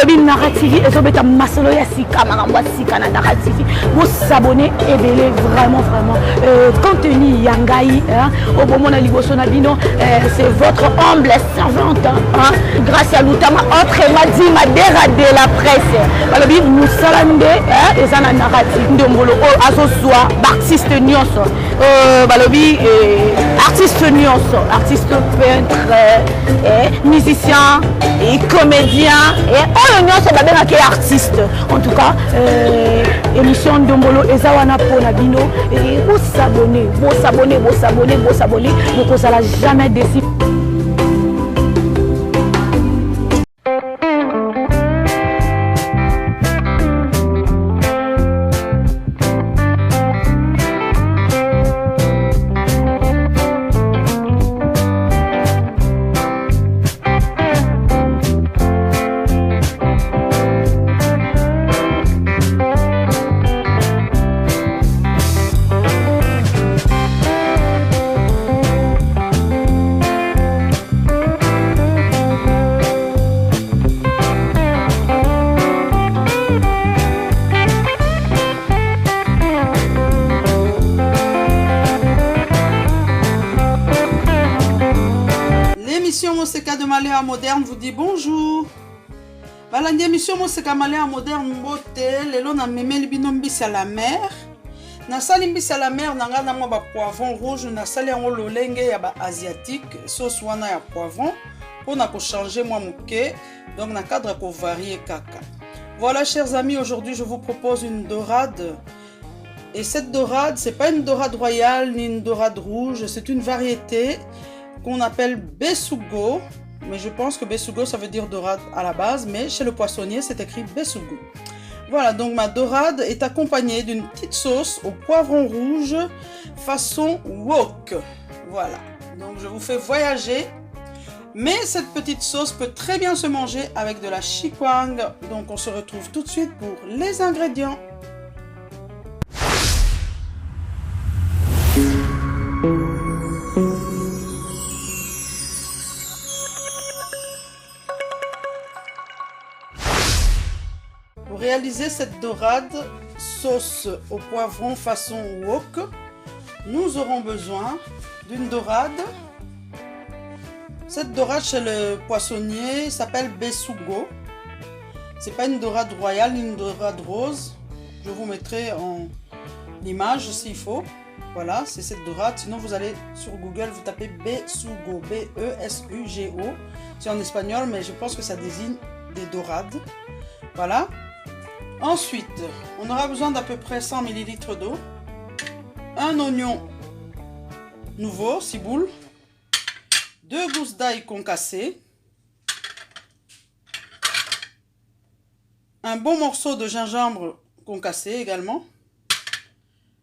balobi Nara TV ezobeta masolo ya sika makambo ya sika na Nara TV. Vous s'abonnez et belé vraiment contenu yangai au moment na liboso na bino c'est votre humble servante grâce à l'utama autrement dit ma dégradé la presse balobi musalande ezana Nara TV ndombolo azo soit artiste nyonso balobi artiste nyonso artiste peintre musicien et comédien et oyo nyonso babengaki artiste en tout cas émission ndombolo ezawana pona bino et vous s'abonner vous kozala jamais déçu. Moseka de Maléa Moderne vous dit bonjour. Voilà, l'émission Moseka Maléa Moderne mbote lelo na memeli bino mbisi à la mer. Na sali mbisi à la mer nanga na mwa ba poivron rouge na sali yango lolenge ya ba asiatique sauce wana ya poivron pour na ko changer moi muke donc na cadre ko varier kaka. Voilà chers amis, aujourd'hui je vous propose une dorade. Et cette dorade, c'est pas une dorade royale ni une dorade rouge, c'est une variété qu'on appelle besugo, mais je pense que besugo ça veut dire dorade à la base, mais chez le poissonnier c'est écrit besugo. Voilà, donc ma dorade est accompagnée d'une petite sauce au poivron rouge façon wok. Voilà, donc je vous fais voyager, mais cette petite sauce peut très bien se manger avec de la chikwang. Donc on se retrouve tout de suite pour les ingrédients. Pour réaliser cette dorade sauce au poivron façon wok, nous aurons besoin d'une dorade. Cette dorade chez le poissonnier s'appelle besugo. C'est pas une dorade royale ni une dorade rose. Je vous mettrai en image s'il faut. Voilà, c'est cette dorade. Sinon vous allez sur Google, vous tapez besugo, B-E-S-U-G-O. C'est en espagnol, mais je pense que ça désigne des dorades. Voilà. Ensuite, on aura besoin d'à peu près 100 ml d'eau, un oignon nouveau, ciboule, 2 gousses d'ail concassées, un bon morceau de gingembre concassé également,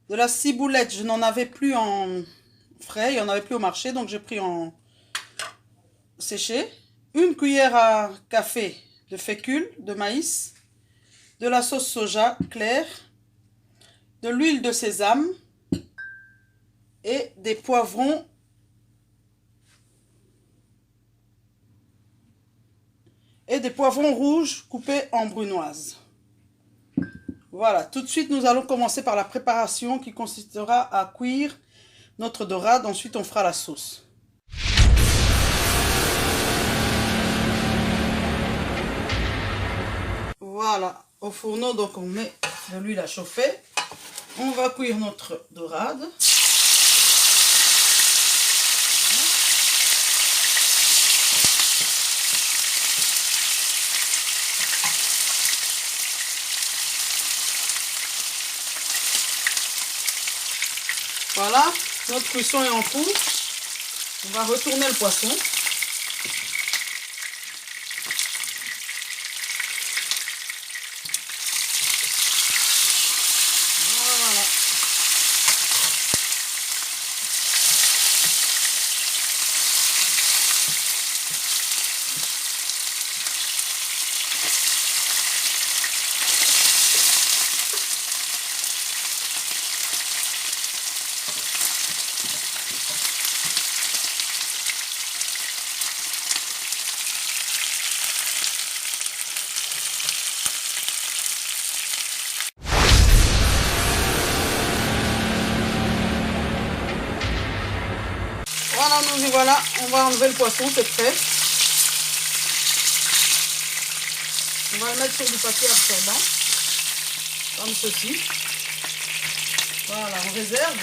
de la ciboulette, je n'en avais plus en frais, il n'y en avait plus au marché, donc j'ai pris en séché, une cuillère à café de fécule de maïs, de la sauce soja claire, de l'huile de sésame et des poivrons rouges coupés en brunoise. Voilà, tout de suite nous allons commencer par la préparation qui consistera à cuire notre dorade, ensuite on fera la sauce. Voilà. Au fourneau, donc on met de l'huile à chauffer. On va cuire notre dorade. Voilà, notre cuisson est en cours. On va retourner le poisson. dit voilà, on va enlever le poisson, c'est prêt. On va le mettre sur du papier absorbant, comme ceci. Voilà, on réserve.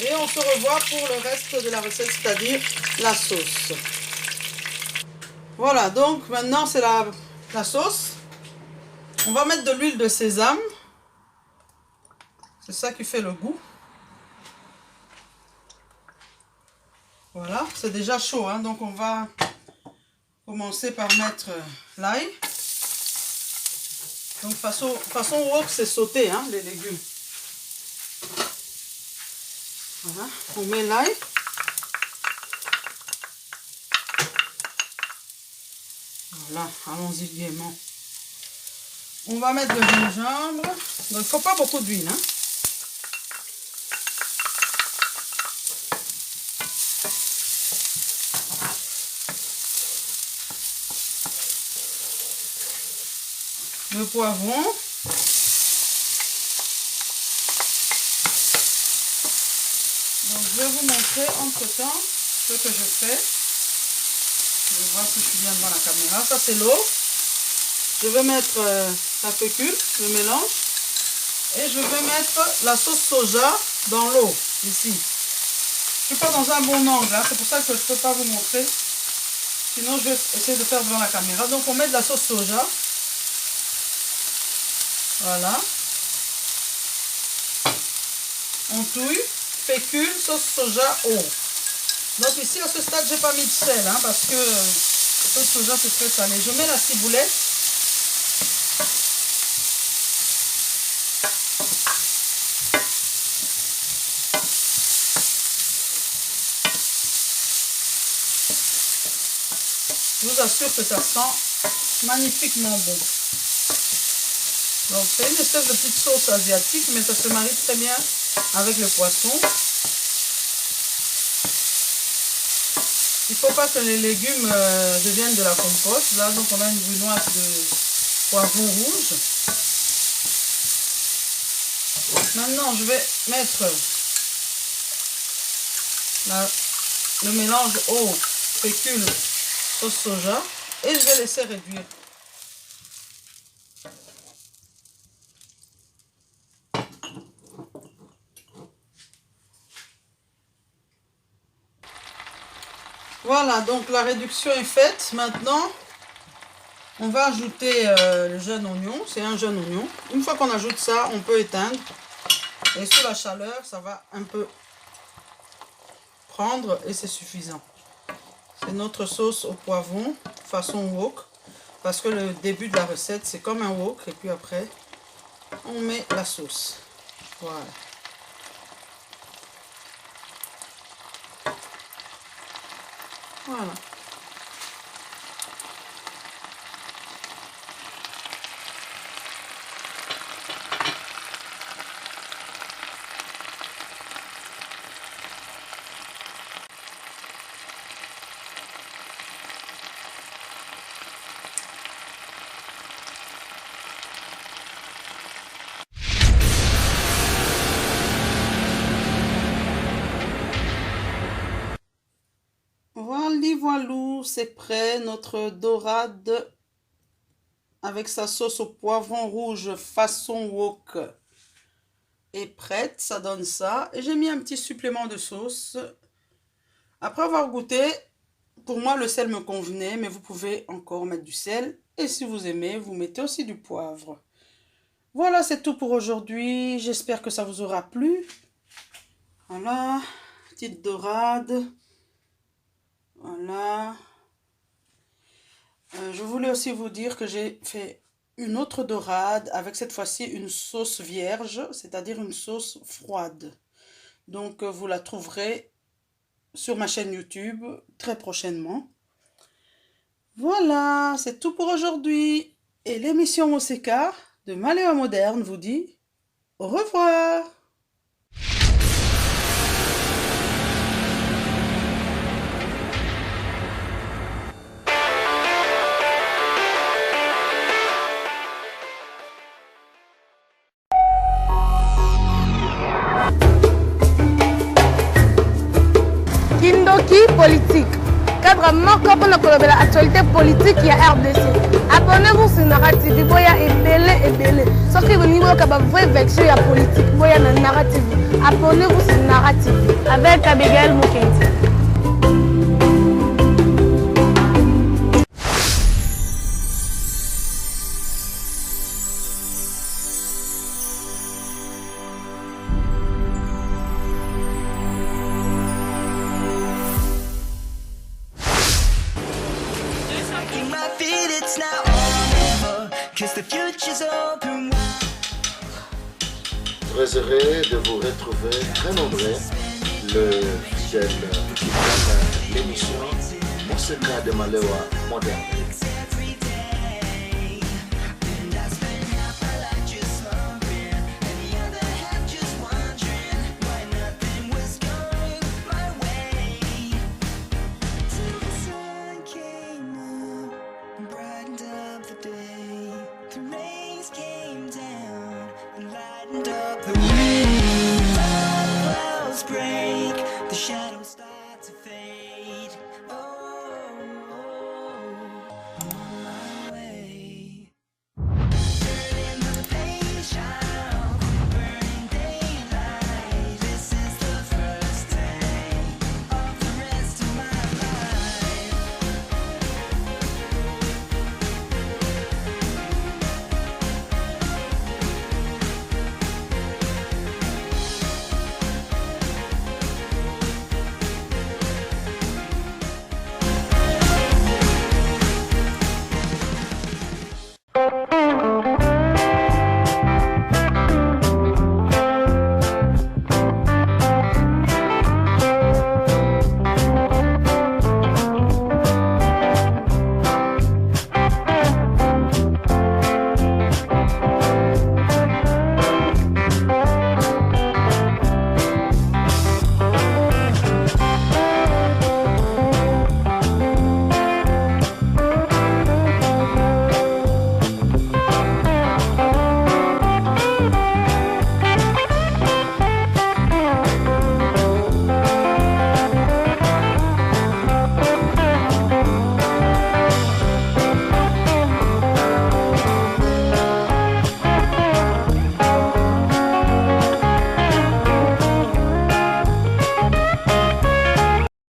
Et on se revoit pour le reste de la recette, c'est-à-dire la sauce. Voilà, donc maintenant c'est la sauce. On va mettre de l'huile de sésame. C'est ça qui fait le goût. Voilà, c'est déjà chaud, hein, donc on va commencer par mettre l'ail. Donc façon wok, c'est sauté, hein, les légumes. Voilà, on met l'ail. Voilà, allons-y gaiement. On va mettre le gingembre. Donc il ne faut pas beaucoup d'huile, hein. Le poivron. Donc je vais vous montrer entre temps ce que je fais. Je vais voir si je suis bien devant la caméra. Ça c'est l'eau. Je vais mettre la fécule, le mélange. Et je vais mettre la sauce soja dans l'eau, ici. Je ne suis pas dans un bon angle, hein, c'est pour ça que je ne peux pas vous montrer. Sinon je vais essayer de faire devant la caméra. Donc on met de la sauce soja. Voilà. On touille, fécule, sauce soja, eau. Donc ici à ce stade j'ai pas mis de sel, hein, parce que la sauce soja c'est très salé. Je mets la ciboulette. Je vous assure que ça sent magnifiquement bon. Donc c'est une espèce de petite sauce asiatique, mais ça se marie très bien avec le poisson. Il ne faut pas que les légumes deviennent de la compote. Là, donc on a une brunoise de poivron rouge. Maintenant, je vais mettre le mélange eau, fécule, sauce soja et je vais laisser réduire. Voilà, donc la réduction est faite. Maintenant, on va ajouter le jeune oignon. C'est un jeune oignon. Une fois qu'on ajoute ça, on peut éteindre. Et sous la chaleur, ça va un peu prendre et c'est suffisant. C'est notre sauce au poivron, façon wok. Parce que le début de la recette, c'est comme un wok. Et puis après, on met la sauce. Voilà. Voilà. Voilou, c'est prêt, notre dorade avec sa sauce au poivron rouge façon wok est prête, ça donne ça. Et j'ai mis un petit supplément de sauce. Après avoir goûté, pour moi le sel me convenait, mais vous pouvez encore mettre du sel. Et si vous aimez, vous mettez aussi du poivre. Voilà, c'est tout pour aujourd'hui. J'espère que ça vous aura plu. Voilà, petite dorade. Voilà. Je voulais aussi vous dire que j'ai fait une autre dorade avec cette fois-ci une sauce vierge, c'est-à-dire une sauce froide. Donc vous la trouverez sur ma chaîne YouTube très prochainement. Voilà, c'est tout pour aujourd'hui. Et l'émission Moseka de Maléa Moderne vous dit au revoir. Kindoki politique. moko pour l'actualité politique il y a RDC. Abonnez-vous sur Narrative, boya ebele. Sauf que vous niveau ka ba vrai vexé ya politique, boya na Narrative. Abonnez-vous sur Narrative avec Abigail Moukenti. Très heureux de vous retrouver, très nombreux, le fidèle qui prend l'émission Moseka de Malewa moderne. The